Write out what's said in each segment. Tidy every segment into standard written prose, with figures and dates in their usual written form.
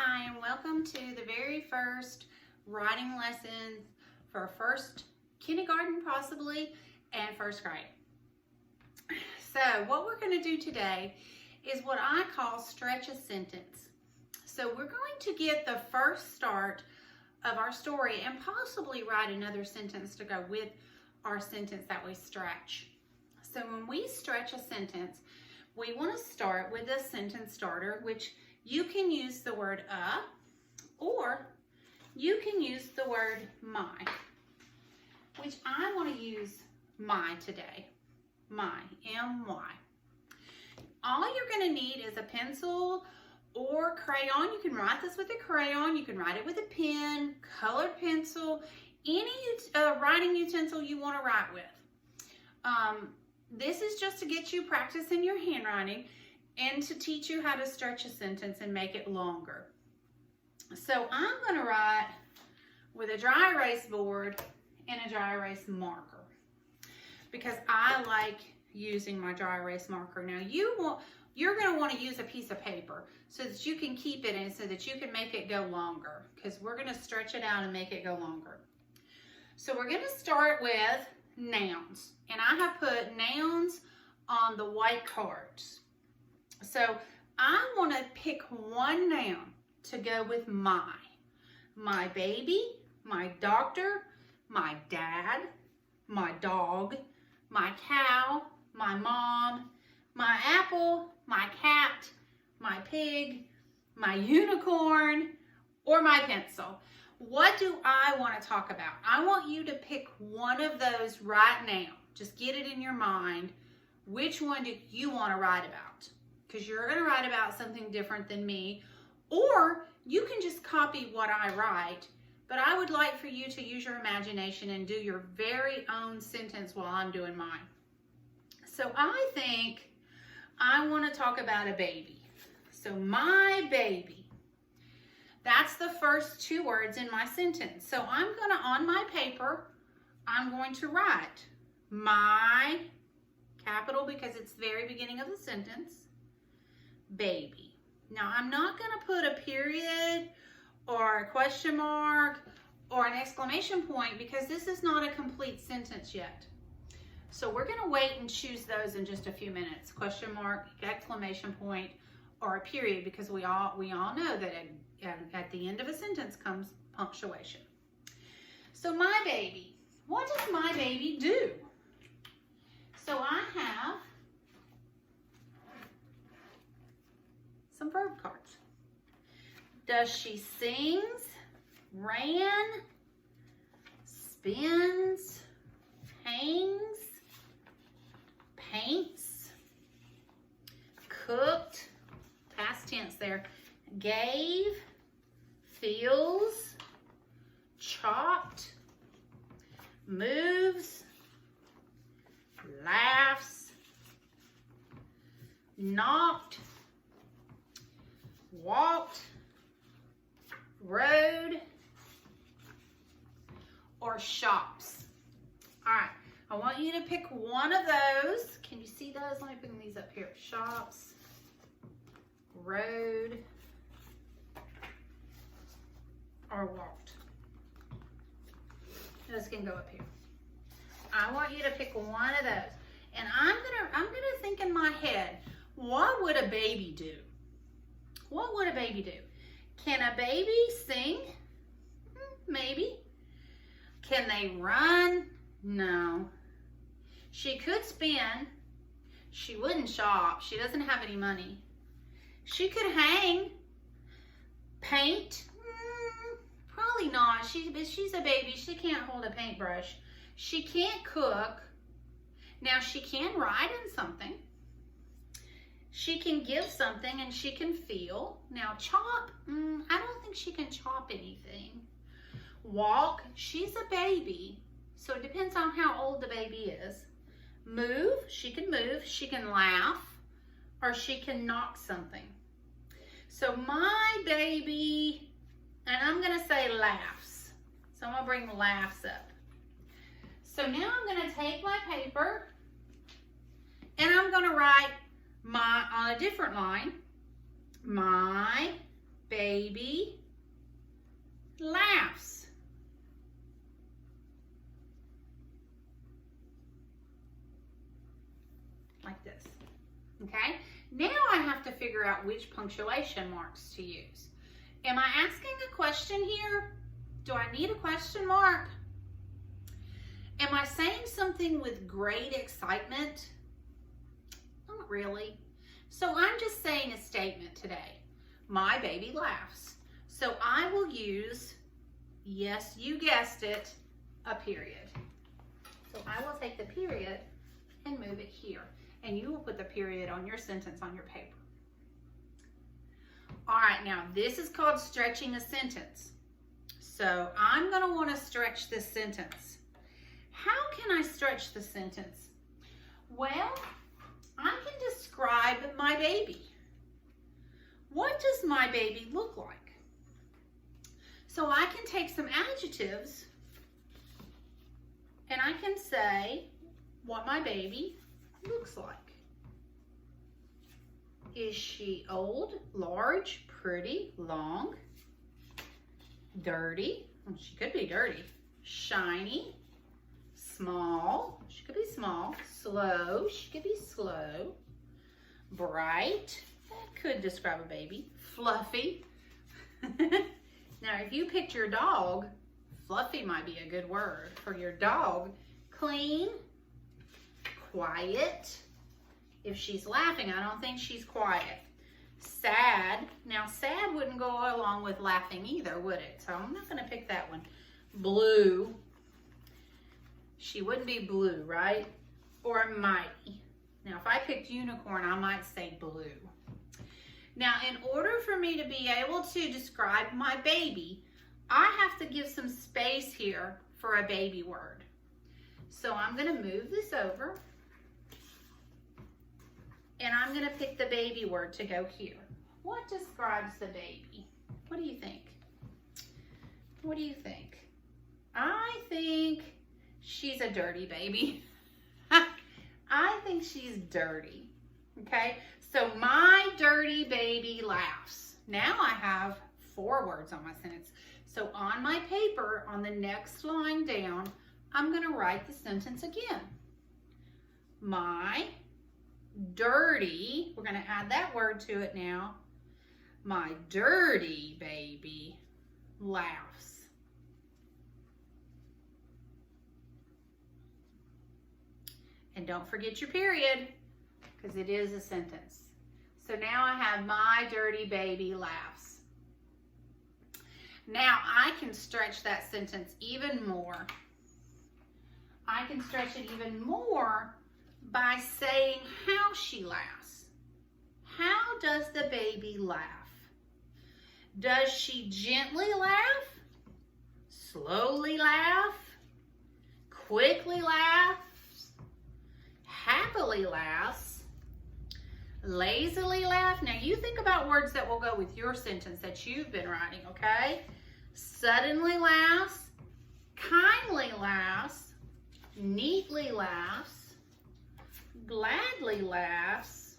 Hi, and welcome to the very first writing lesson for first kindergarten possibly and first grade. So what we're going to do today is what I call stretch a sentence. So we're going to get the first start of our story and possibly write another sentence to go with our sentence that we stretch. So when we stretch a sentence, we want to start with a sentence starter, which you can use the word or you can use the word my, which I want to use my today. My, M-Y. All you're going to need is a pencil or crayon. You can write this with a crayon. You can write it with a pen, colored pencil, any writing utensil you want to write with. This is just to get you practicing your handwriting and to teach you how to stretch a sentence and make it longer. So I'm going to write with a dry erase board and a dry erase marker because I like using my dry erase marker. Now you're going to want to use a piece of paper so that you can keep it and so that you can make it go longer, because we're going to stretch it out and make it go longer. So we're going to start with nouns, and I have put nouns on the white cards. So I want to pick one noun to go with my baby, my doctor, my dad, my dog, my cow, my mom, my apple, my cat, my pig, my unicorn, or my pencil. What do I want to talk about? I want you to pick one of those right now. Just get it in your mind. Which one do you want to write about? Because you're going to write about something different than me, or you can just copy what I write, but I would like for you to use your imagination and do your very own sentence while I'm doing mine. So I think I want to talk about a baby. So my baby. That's the first two words in my sentence. So I'm going to, on my paper, I'm going to write my, capital because it's the very beginning of the sentence, baby. Now I'm not going to put a period or a question mark or an exclamation point because this is not a complete sentence yet. So we're going to wait and choose those in just a few minutes. Question mark, exclamation point, or a period, because we all know that at the end of a sentence comes punctuation. So my baby. What does my baby do? So I have some verb cards. Does she sings, ran, spins, hangs, paints, cooked, past tense there, gave, feels, chopped, moves, laughs, knocked, walked, rode, or shops. All right, I want you to pick one of those. Can you see those? Let me bring these up here. Shops, rode, or walked. Those can go up here. I want you to pick one of those. And I'm gonna think in my head, what would a baby do? What would a baby do? Can a baby sing? Maybe. Can they run? No. She could spin. She wouldn't shop. She doesn't have any money. She could hang. Paint? Probably not. She's a baby. She can't hold a paintbrush. She can't cook. Now she can write in something. She can give something and she can feel. Now chop, I don't think she can chop anything. Walk, she's a baby. So it depends on how old the baby is. Move, she can move. She can laugh or she can knock something. So my baby, and I'm going to say laughs. So I'm going to bring laughs up. So now I'm going to take my paper and I'm going to write my, on a different line, my baby figure out which punctuation marks to use. Am I asking a question here? Do I need a question mark? Am I saying something with great excitement? Not really. So I'm just saying a statement today. My baby laughs. So I will use, yes, you guessed it, a period. So I will take the period and move it here. And you will put the period on your sentence on your paper. All right, now this is called stretching a sentence. So I'm going to want to stretch this sentence. How can I stretch the sentence? Well, I can describe my baby. What does my baby look like? So I can take some adjectives and I can say what my baby looks like. Is she old, large, pretty, long, dirty? Well, she could be dirty. Shiny, small, she could be small. Slow, she could be slow. Bright, that could describe a baby. Fluffy. Now, if you picked your dog, fluffy might be a good word for your dog. Clean, quiet. If she's laughing, I don't think she's quiet. Sad. Now, sad wouldn't go along with laughing either, would it? So I'm not going to pick that one. Blue. She wouldn't be blue, right? Or mighty. Now, if I picked unicorn, I might say blue. Now, in order for me to be able to describe my baby, I have to give some space here for a baby word. So I'm going to move this over. And I'm going to pick the baby word to go here. What describes the baby? What do you think? What do you think? I think she's a dirty baby. I think she's dirty. Okay, so my dirty baby laughs. Now I have 4 words on my sentence. So on my paper, on the next line down, I'm going to write the sentence again. My dirty, we're going to add that word to it now. My dirty baby laughs. And don't forget your period, because it is a sentence. So now I have my dirty baby laughs. Now I can stretch that sentence even more. I can stretch it even more by saying how she laughs. How does the baby laugh? Does she gently laugh? Slowly laugh? Quickly laughs? Happily laughs? Lazily laugh? Now you think about words that will go with your sentence that you've been writing, okay? Suddenly laughs, kindly laughs, neatly laughs, gladly laughs,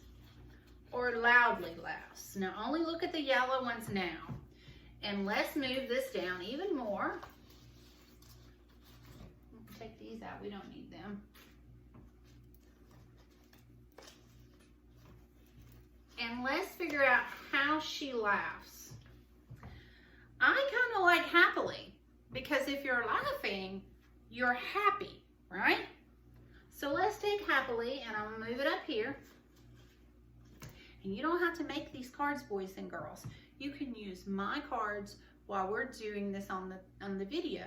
or loudly laughs. Now only look at the yellow ones now. And let's move this down even more. Take these out, we don't need them. And let's figure out how she laughs. I kind of like happily, because if you're laughing, you're happy, right? So let's take happily, and I'm gonna move it up here. And you don't have to make these cards, boys and girls. You can use my cards while we're doing this on the video,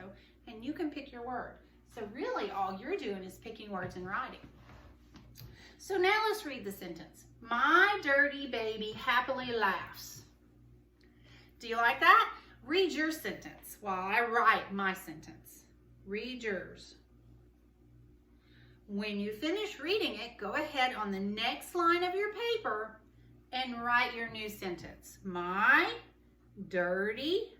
and you can pick your word. So really all you're doing is picking words and writing. So now let's read the sentence. My dirty baby happily laughs. Do you like that? Read your sentence while I write my sentence. Read yours. When you finish reading it, go ahead on the next line of your paper and write your new sentence. My dirty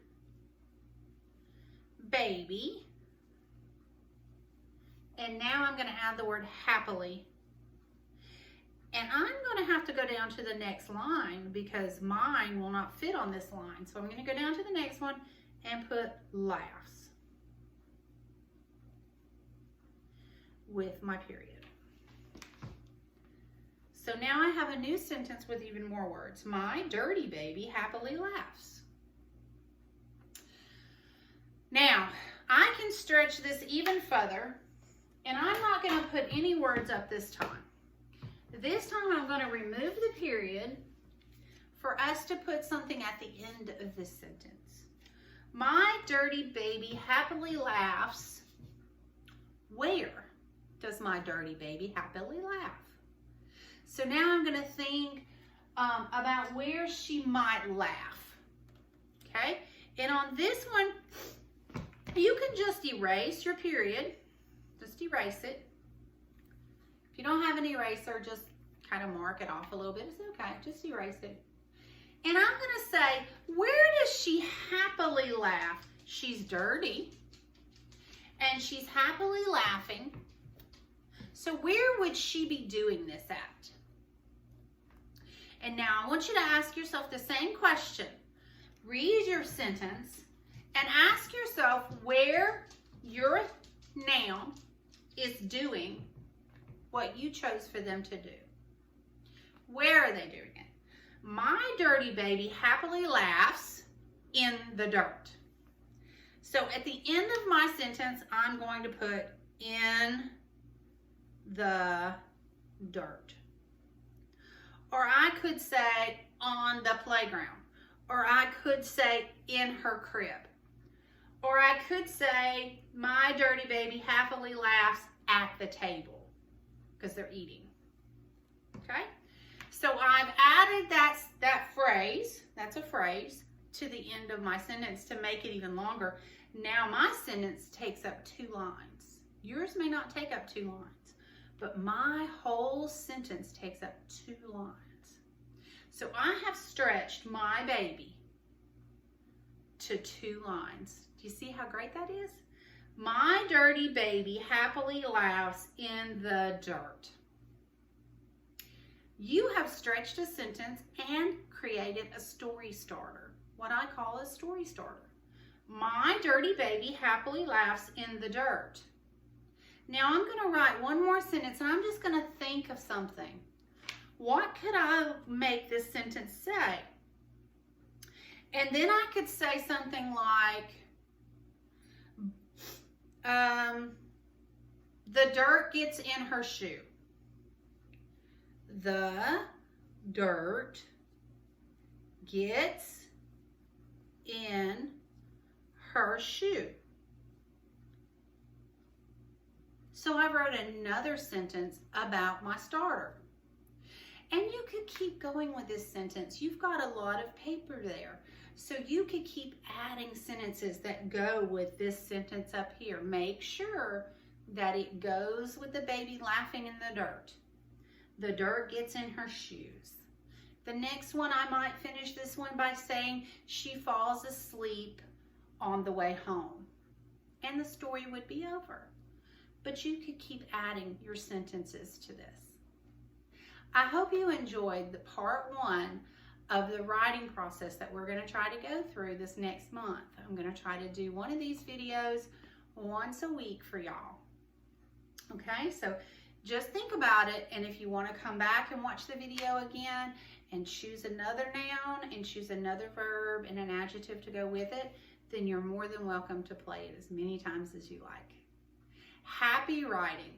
baby. And now I'm going to add the word happily. And I'm going to have to go down to the next line because mine will not fit on this line. So I'm going to go down to the next one and put laughs with my period. So now I have a new sentence with even more words. My dirty baby happily laughs. Now, I can stretch this even further, and I'm not going to put any words up this time. This time I'm going to remove the period for us to put something at the end of this sentence. My dirty baby happily laughs. Where does my dirty baby happily laugh? So now I'm going to think about where she might laugh. Okay? And on this one, you can just erase your period. Just erase it. If you don't have an eraser, just kind of mark it off a little bit. It's okay. Just erase it. And I'm going to say, where does she happily laugh? She's dirty. And she's happily laughing. So where would she be doing this at? And now I want you to ask yourself the same question. Read your sentence and ask yourself where your noun is doing what you chose for them to do. Where are they doing it? My dirty baby happily laughs in the dirt. So at the end of my sentence, I'm going to put in the dirt. Or I could say on the playground. Or I could say in her crib. Or I could say my dirty baby happily laughs at the table because they're eating. Okay? So I've added that phrase, that's a phrase, to the end of my sentence to make it even longer. Now my sentence takes up 2 lines. Yours may not take up 2 lines, but my whole sentence takes up 2 lines. So I have stretched my baby to 2 lines. Do you see how great that is? My dirty baby happily laughs in the dirt. You have stretched a sentence and created a story starter, what I call a story starter. My dirty baby happily laughs in the dirt. Now I'm going to write one more sentence, and I'm just going to think of something. What could I make this sentence say? And then I could say something like, the dirt gets in her shoe. The dirt gets in her shoe. So I wrote another sentence about my starter. And you could keep going with this sentence. You've got a lot of paper there. So you could keep adding sentences that go with this sentence up here. Make sure that it goes with the baby laughing in the dirt. The dirt gets in her shoes. The next one, I might finish this one by saying she falls asleep on the way home. And the story would be over. But you could keep adding your sentences to this. I hope you enjoyed the part 1 of the writing process that we're going to try to go through this next month. I'm going to try to do one of these videos once a week for y'all. Okay, so just think about it, and if you want to come back and watch the video again and choose another noun and choose another verb and an adjective to go with it, then you're more than welcome to play it as many times as you like. Happy writing!